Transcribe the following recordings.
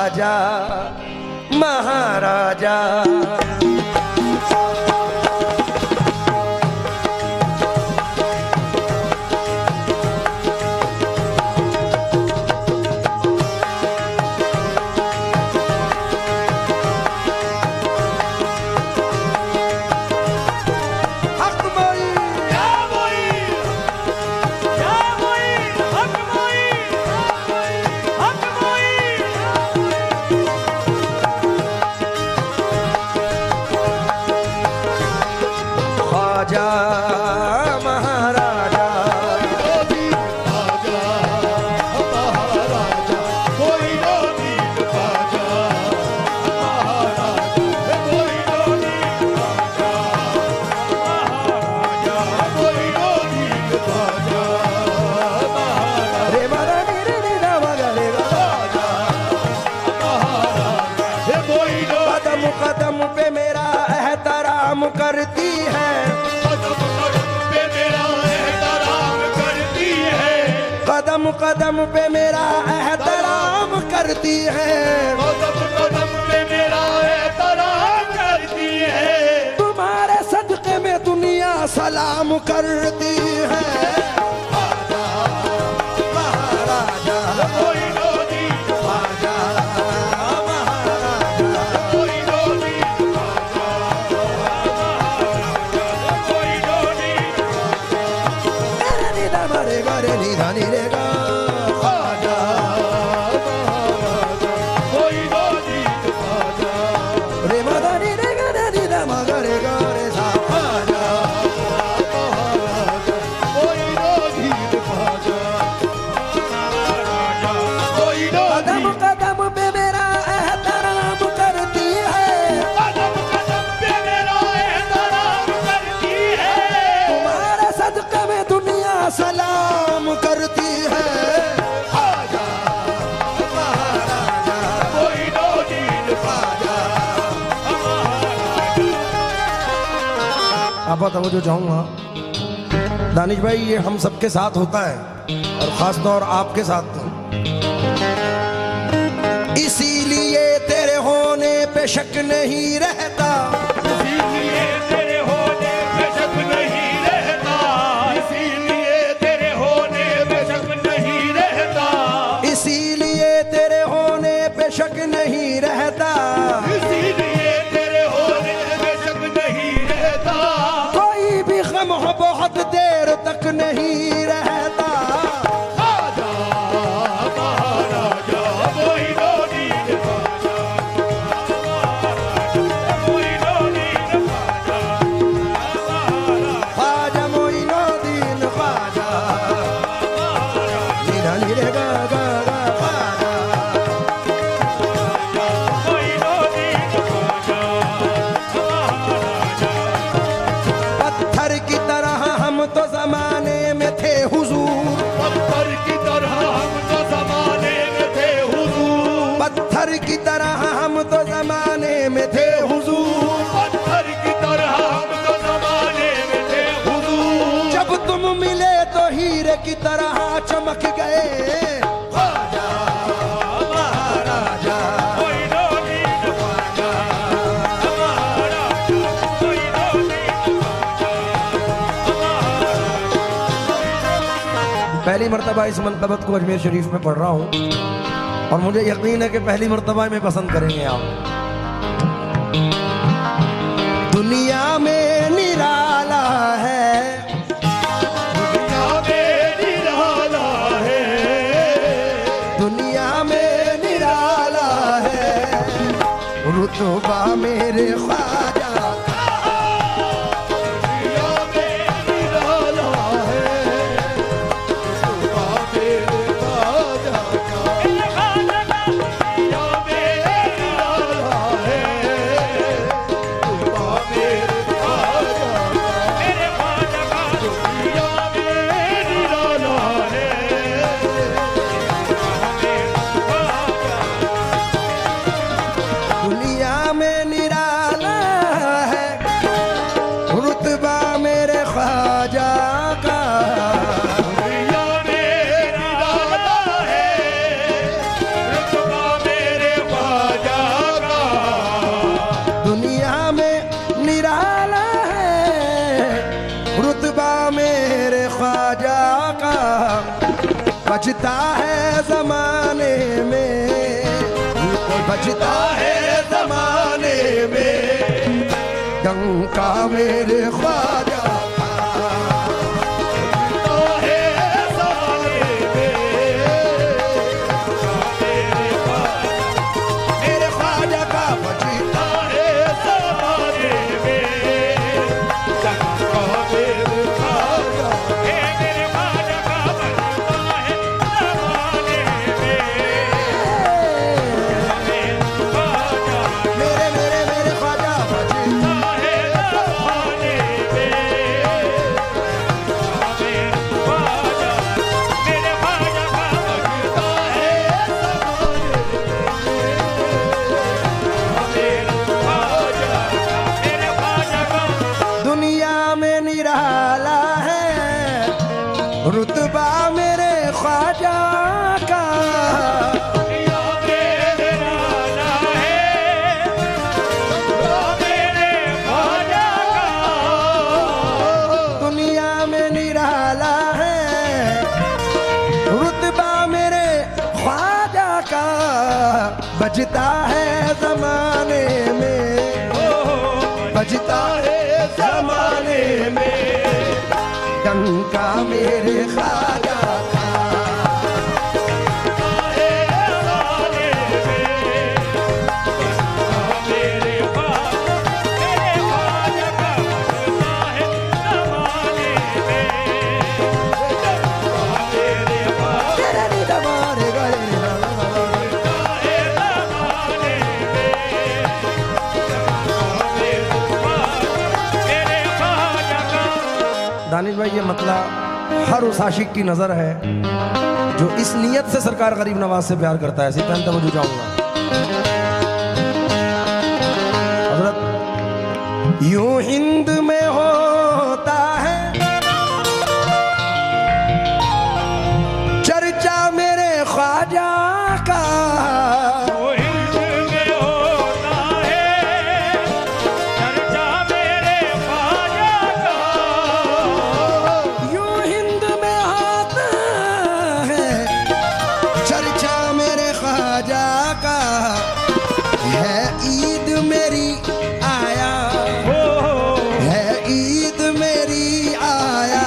ख्वाजा महाराजा। कदम पे मेरा एहतराम करती है, कदम पे मेरा एहतराम करती है, कदम कदम पे मेरा एहतराम करती है, कदम पे मेरा एहतराम करती है। तुम्हारे सदके में दुनिया सलाम करती है। महाराजा कोई डोली ख्वाजा सलाम करती है। ख्वाजा महाराजा कोई डोली ख्वाजा। आप तवज्जो चाहूंगा दानिश भाई, ये हम सबके साथ होता है और खास तौर आपके साथ तो। इसीलिए तेरे होने पे शक नहीं रहता, इसीलिए तेरे होने पे शक नहीं रहता, इसीलिए तेरे होने पे शक नहीं रहता, इसीलिए तेरे होने पे शक नहीं रहता, इसीलिए तेरे होने पे शक नहीं रहता। कोई भी गम हो बहुत देर तक नहीं रहता। ख्वाजा महाराजा कोई डोली ख्वाजा, कोई डोली ख्वाजा, ख्वाजा मोइनुद्दीन ख्वाजा, नीरा नीरे गा गा गा ख्वाजा। कोई डोली ख्वाजा महाराजा। पत्थर की तरह हम तो जमाने में थे हुजूर, पत्थर की तरह हम तो जमाने में थे हुजूर, पत्थर की तरह हम तो जमाने में थे हुजूर। पत्थर की तरह हम तो जमाने में थे हुजूर। जब तुम मिले तो हीरे की तरह चमक गए। ख्वाजा महाराजा कोई डोली ख्वाजा महाराजा, कोई डोली पहली मर्तबा इस मंतबत को अजमेर शरीफ में पढ़ रहा हूँ और मुझे यकीन है कि पहली मर्तबा में पसंद करेंगे आप। दुनिया में निराला है, दुनिया में निराला है, दुनिया में निराला है रुतबा मेरे ख्वाजा। दुनिया में निराला है, सुबह मेरे ख्वाजा का। दुनिया में निराला है, सुबह मेरे ख्वाजा का। मेरे ख्वाजा का दुनिया में निराला है, दुनिया में निराला है बजता है जमाने में, बजता है जमाने में डंका मेरे ख्वाजा का, तो है ज़माने में मेरे ख्वाजा का बजता है ज़माने में डंका मेरे ख्वाजा, मेरे ख्वाजा का बजता है ज़माने मेरे ख्वाजा बजता दुनिया में निराला है रुतबा मेरे ख्वाजा का, दुनिया में निराला है रुतबा मेरे ख्वाजा का, बजता है जमाने में, बजता है जमाने में डंका मेरे ख्वाजा का, दानिश भाई ये मतलब हर उस आशिक की नजर है जो इस नियत से सरकार गरीब नवाज से प्यार करता है। सिर्फ मैं वजू जाऊंगा हजरत, यूं हिंद में होता है चर्चा मेरे ख्वाजा का, है ईद मेरी आया, है ईद मेरी आया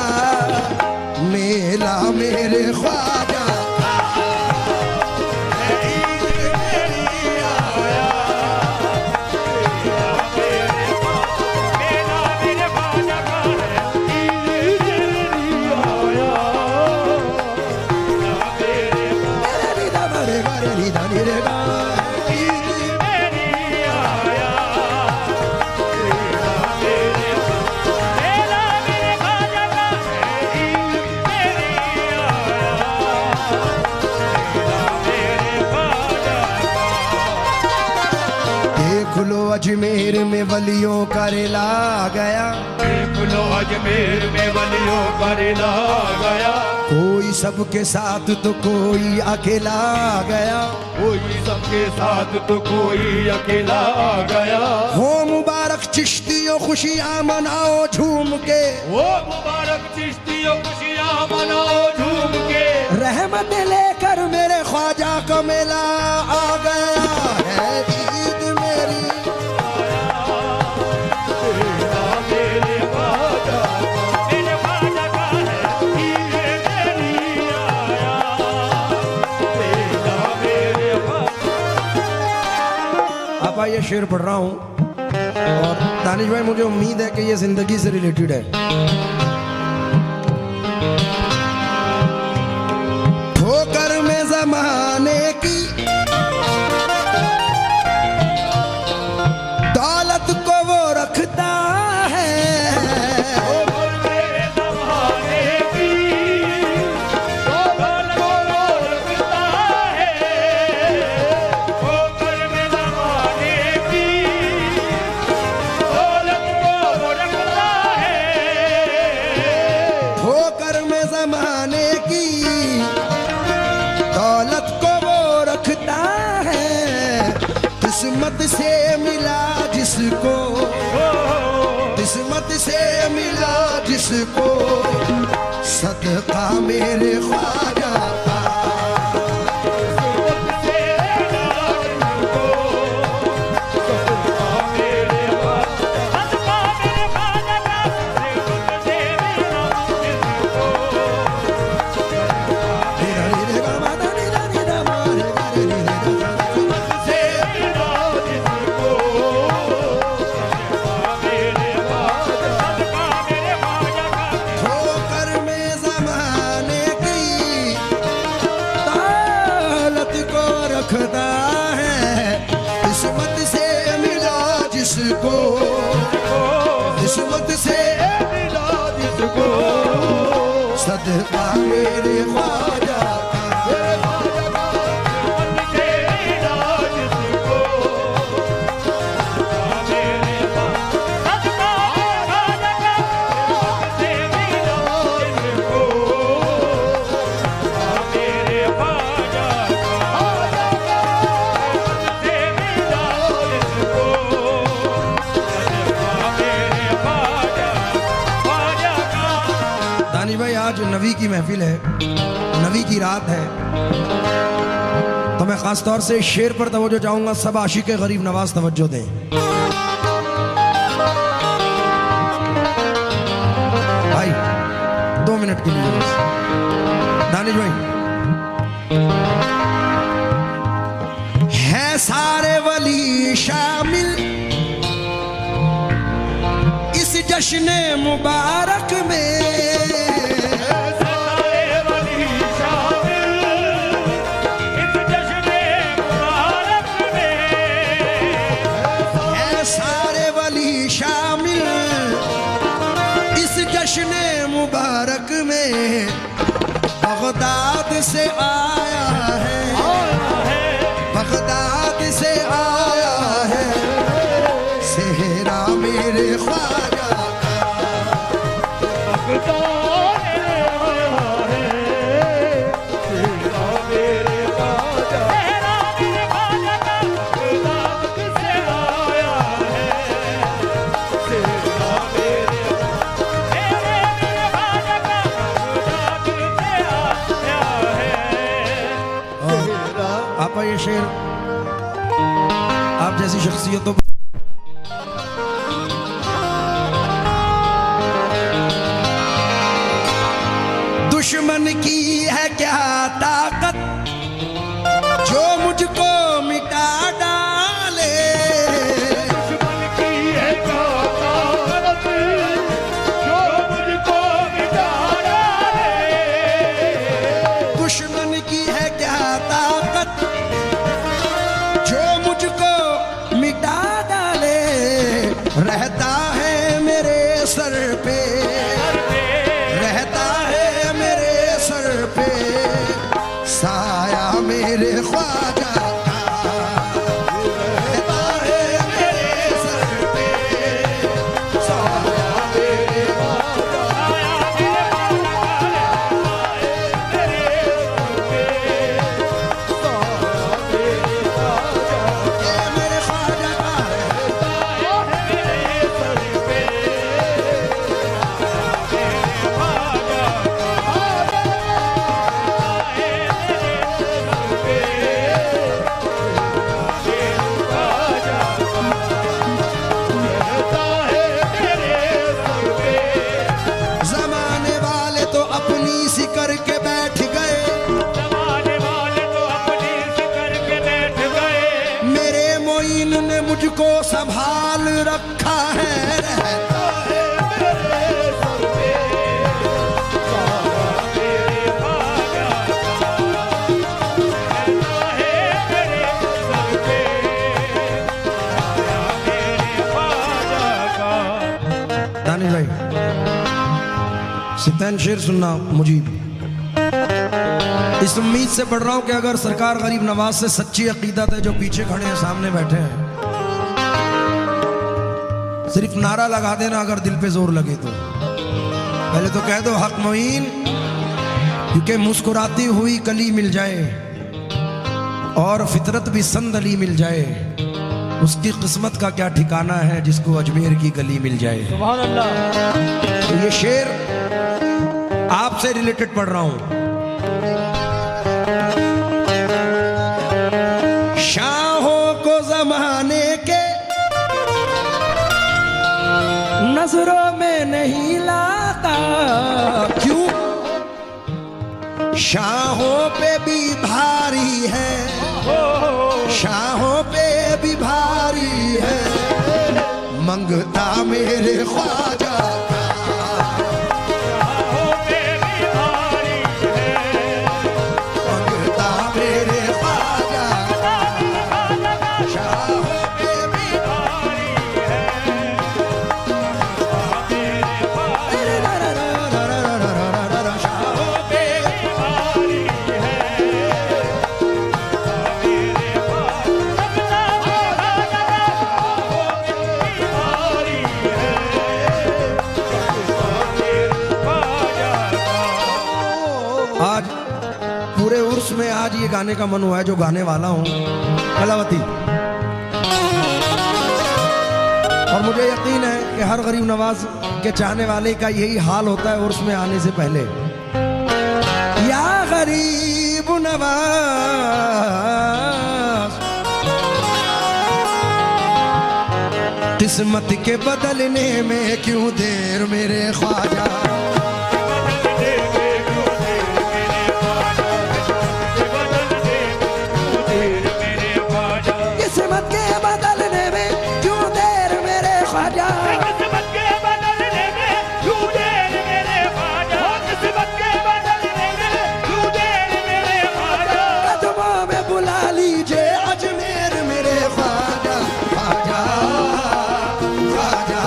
मेला मेरे ख्वाजा का, है ईद मेरी आया मेला मेरे ख्वाजा का, ईद मेरी आया मेरे रीदा मेरे गा अजमेर में वलियों का रेला गया, लो अजमेर में वलियों का रेला गया, कोई सबके साथ तो कोई अकेला गया, कोई सबके साथ तो कोई अकेला गया। हो मुबारक चिश्तियों खुशियाँ मनाओ झूम के, वो मुबारक चिश्तियों खुशियाँ मनाओ झूम के, रहमत लेकर मेरे ख्वाजा का मेला आ गया है ईद मेरी ये शेर पढ़ रहा हूँ और दानिश भाई मुझे उम्मीद है कि ये जिंदगी से रिलेटेड है। ठोकर में जमाने की दौलत को वो रखता है, जमाने की दौलत को वो रखता है, किस्मत से मिला जिसको, किस्मत से मिला जिसको सदका मेरे ख्वाजा का। जिसको किस्मत से मिला जिसको सदका मेरे ख्वाजा मेरे ख्वाजा का से मिला जिसको मेरे ख्वाजा का से मिला जिसको मेरे ख्वाजा से मिला जिसको मेरे ख्वाजा का। दानी भाई आज नबी की महफिल है, नबी की रात है, तो मैं खास तौर से इस शेर पर तवज्जो चाहूंगा। सब आशिक गरीब नवाज तवज्जो दें। भाई 2 मिनट के लिए बस। दानिश भाई है सारे वली शामिल इस जश्न मुबारक में, सारे वली शामिल इस जश्न मुबारक में, है सारे वली शामिल इस जश्न मुबारक में। बगदाद से आया है, बगदाद से आया है सेहरा मेरे ख्वाजा आप ये शेर आप जैसी शख्सियतों दुश्मन की है क्या ताकत जो मुझको मिटा डाले, दुश्मन की है क्या ताकत जो मुझको मिटा डाले, दुश्मन की है क्या ताकत जो मुझको मिटा डाले। रहता है मेरे सर पे, रहता है मेरे सर पे साया मेरे ख्वाजा का, रहता है मेरे सर पे साया मेरे ख्वाजा का, मेरे ख्वाजा का जमाने वाले तो अपनी सी करके बैठ गए, जमाने वाले तो अपनी सी करके बैठ गए, मेरे मोइन ने मुझको संभाल रखा है। रहता है मेरे सर पे साया मेरे ख्वाजा का, रहता है मेरे सर पे साया मेरे ख्वाजा का। दानिश भाई सितैन शेर सुनना मुजीब। इस उम्मीद से पढ़ रहा हूं कि अगर सरकार गरीब नवाज से सच्ची अकीदत है, जो पीछे खड़े हैं सामने बैठे हैं, सिर्फ नारा लगा देना अगर दिल पे जोर लगे तो। पहले तो कह दो हक मोइन, क्योंकि मुस्कुराती हुई कली मिल जाए और फितरत भी संदली मिल जाए, उसकी किस्मत का क्या ठिकाना है जिसको अजमेर की गली मिल जाए। सुभान अल्लाह। तो ये शेर आपसे रिलेटेड पढ़ रहा हूं। शाहों को जमाने के नजरों में नहीं लाता, क्यों? शाहों पे भी भारी है, शाहों पे भी भारी है मंगता मेरे ख्वाजा का, शाहों पे भी भारी है, मंगता मेरे ख्वाजा का, शाहों पे भी भारी है, गाने का मन हुआ है जो गाने वाला हूँ, कलावती। और मुझे यकीन है कि हर गरीब नवाज के चाहने वाले का यही हाल होता है उर्स में आने से पहले। या गरीब नवाज किस्मत के बदलने में क्यों देर मेरे ख्वाजा। किस्मत के बदलने में क्यों देर मेरे ख्वाजा। किस्मत के बदलने में क्यों देर मेरे ख्वाजा। किस्मत के बदलने में क्यों देर मेरे ख्वाजा। कदमों में बुला लीजिए अजमेर मेरे ख्वाजा। ख्वाजा ख्वाजा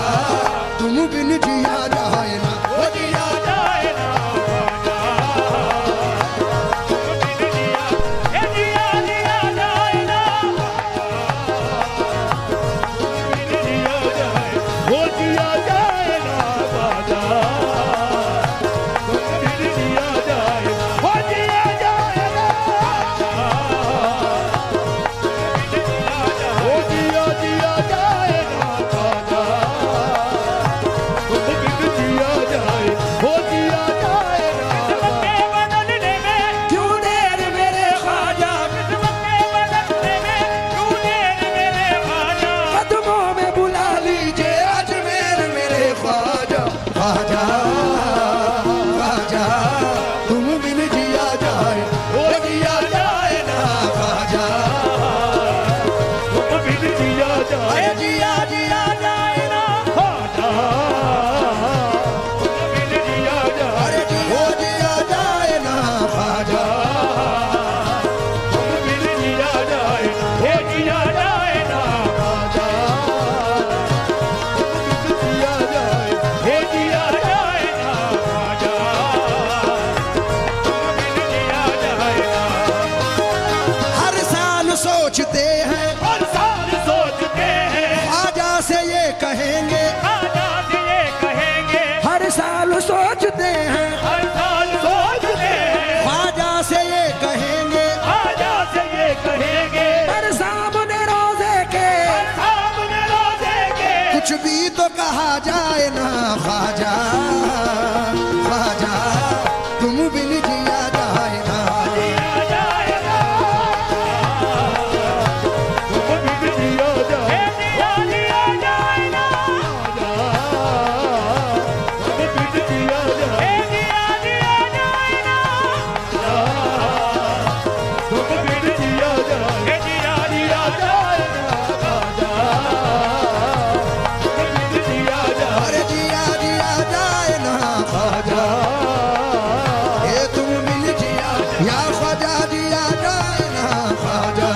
तुम बिन जिया जाए ना, वो जिया जाए ना ख्वाजा। तुम बिन जिया, ये जिया जिया जाए ना वो जिया जाए ना ख्वाजा। तुम बिन जिया जाए, वो जिया जाए ना वो जिया जिया जाए ना ख्वाजा। तुम बिन जिया जाए, वो जिया जाए ना किस्मत के बदलने में क्यों देर मेरे ख्वाजा। किस्मत के बदलने में क्यों देर मेरे ख्वाजा। कदमों में बुला लीजिए अजमेर मेरे ख्वाजा। ख्वाजा ख्वाजा तुम बिन जिया जाए, वो जिया जाए ना ख्वाजा। तुम बिन जिया जाए, अरे जिया जिया जाए ना, ख्वाजा। तुम बिन जिया जाए, अरे जिया जिया जाए ना ख्वाजा। तुम बिन जिया जाए, वो जिया जाए ना ख्वाजा। तुम बिन जिया जाए, वो जिया जाए ना ख्वाजा। तुम बिन जिया जाए ना। हर साल सोचते हैं हर साल सोचते हैं, ख्वाजा से ये कहेंगे। ख्वाजा से ये कहेंगे। हर साल सोचते हैं हर साल सोचते हैं, ख्वाजा से ये कहेंगे। ख्वाजा से ये कहेंगे। हर सामने रोजे के हर सामने रोजे के कुछ भी तो कहा जाए ना ख्वाजा। ख्वाजा तुम बिन जिया जाए ना। जिया जाए ना। तुम बिन जिया जाए, जिया जिया जाए ना। तुम बिन जिया जाए, जिया जिया जाए ना। तुम बिन जिया जाए, जिया जिया जाए ना ख्वाजा। तुम बिन जिया जाए, अरे जिया जिया जाए ना ख्वाजा। ये तुम बिन जिया या ख्वाजा जिया जाए ना ख्वाजा।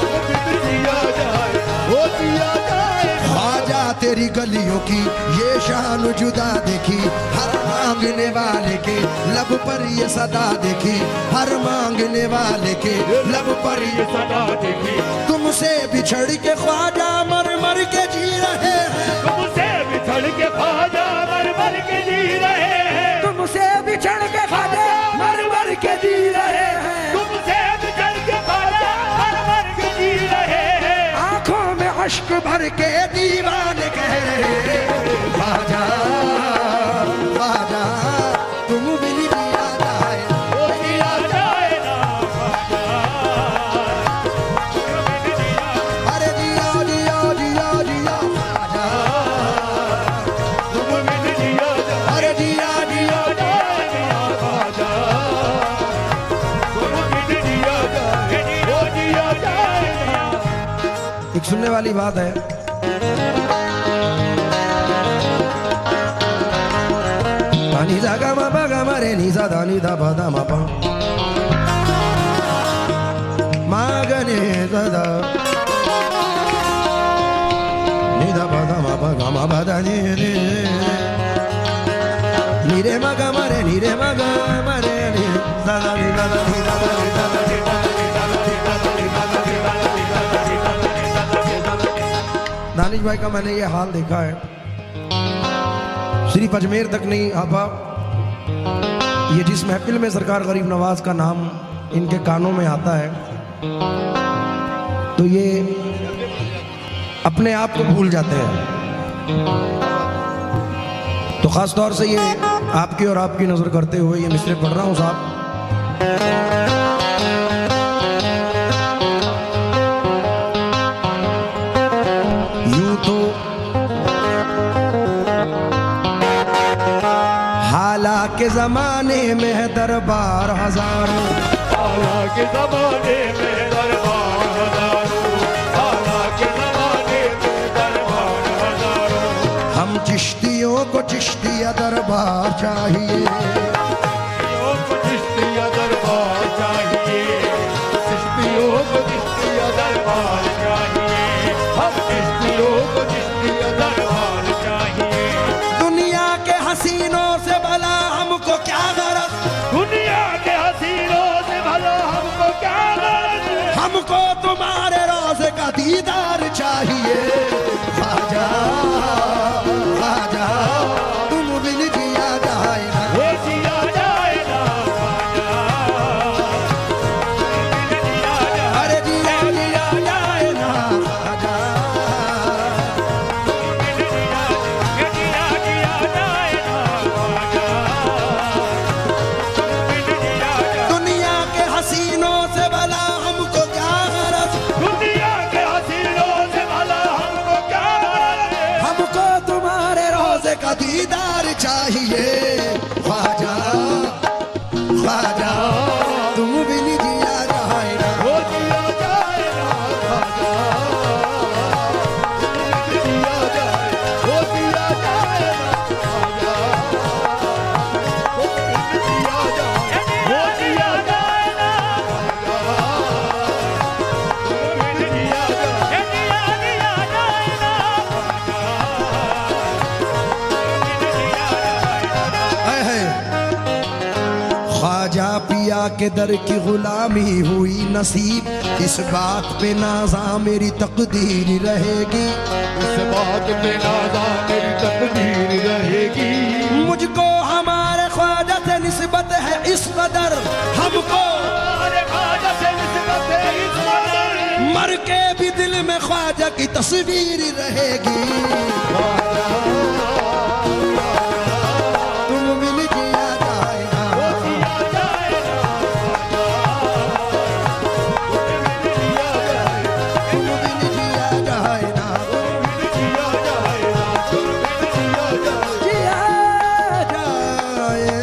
तुम बिन जिया जाए, वो जिया जाए ना। ख्वाजा तेरी गलियों की ये शान जुदा देखी, हर मांगने वाले के लब पर ये सदा देखी। हर मांगने वाले के लब पर ये ये सदा देखी। तुमसे बिछड़ के ख्वाजा मर मर के जी रहे हैं। तुमसे बिछड़ के ख्वाजा मर मर के जी रहे हैं। तुमसे बिछड़ के ख्वाजा मर मर के जी रहे हैं। तुमसे बिछड़ के ख्वाजा मर मर के जी रहे हैं। आंखों में अश्क भर के दीवाने कह रहे हैं, ख्वाजा ख्वाजा तुम बिन जिया जाए। वो जिया जाए ना ख्वाजा। तुम बिन जिया, अरे जिया जिया जिया जिया ख्वाजा। तुम बिन जिया जाए, अरे जिया जिया जाए ना ख्वाजा। तुम बिन जिया जाए, वो जिया जाए ना। एक सुनने वाली बात है। नी सा गा मा पा गा मा रे नी सा धा नी धा पा धा मा पा मा गा नी सा धा नी धा पा धा मा पा गा मा पा धा नी रे मा गा मा रे नी रे मा गा मा रे नी सा धा नी धा धा नी धा धा नी धा धा नी धा धा नी धा धा नी धा धा नी धा धा नी धा धा नी धा धा नी धा धा नी धा धा नी धा धा। दानिश भाई का मैंने ये हाल देखा है, सिर्फ अजमेर तक नहीं आपा, ये जिस महफिल में सरकार गरीब नवाज का नाम इनके कानों में आता है तो ये अपने आप को भूल जाते हैं। तो खास तौर से ये आपकी और आपकी नजर करते हुए ये मिसरे पढ़ रहा हूं साहब। यूं तो हालांकि जमाने में है दरबार हजारों, हालांकि ज़माने में दरबार हज़ारों, हालांकि ज़माने में दरबार हज़ारों। हम चिश्तियों को चिश्तिया दरबार चाहिए, चिश्तियों को चिश्तिया दरबार चाहिए, चिश्तियों को चिश्तिया दरबार चाहिए, हम चिश्तियों को चिश्तिया दरबार चाहिए। दुनिया के हसीनों से भला हमको क्या गरज, दुनिया के हसीनों से भला हमको क्या गरज, हमको तुम्हारे रोज़े का दीदार चाहिए। ख्वाजा ख्वाजा तुम बिन जिया जाए ना, वो जिया जाए ना ख्वाजा, जिया जाए, अरे जिया जिया जाए ना ख्वाजा। जिया जिया जाए ना ख्वाजा, जिया जाए। दुनिया के हसीनों से भला हमको क्या गरज, दुनिया के हसीनों से भला हमको क्या गरज, हमको तुम्हारे रोज़े का दीदार चाहिए। ख्वाजा ख्वाजा तुम बिन जिया जाए ना, वो जिया जाए ना ख्वाजा, जिया जाए, वो जिया जाए ना ख्वाजा, वो जिया जाए, वो जिया जाए ना ख्वाजा, वो जिया जाए, जिया जिया जाए ना ख्वाजा, है। ख्वाजा पिया के दर की गुलामी हुई नसीब, इस बात पे नाज़ा मेरी तकदीर रहेगी। इस बात पे नाज़ा मेरी तकदीर रहेगी। मुझको हमारे ख्वाजा से निस्बत है इस कदर, हमको हमारे ख्वाजा से निस्बत है इस कदर, मर के भी दिल में ख्वाजा की तस्वीर रहेगी। तुम बिन जिया जाए ना, वो जिया जाए ना ख्वाजा, तुम बिन जिया जाए ना, जिया जाए ना, जिया जाए। जिया जाए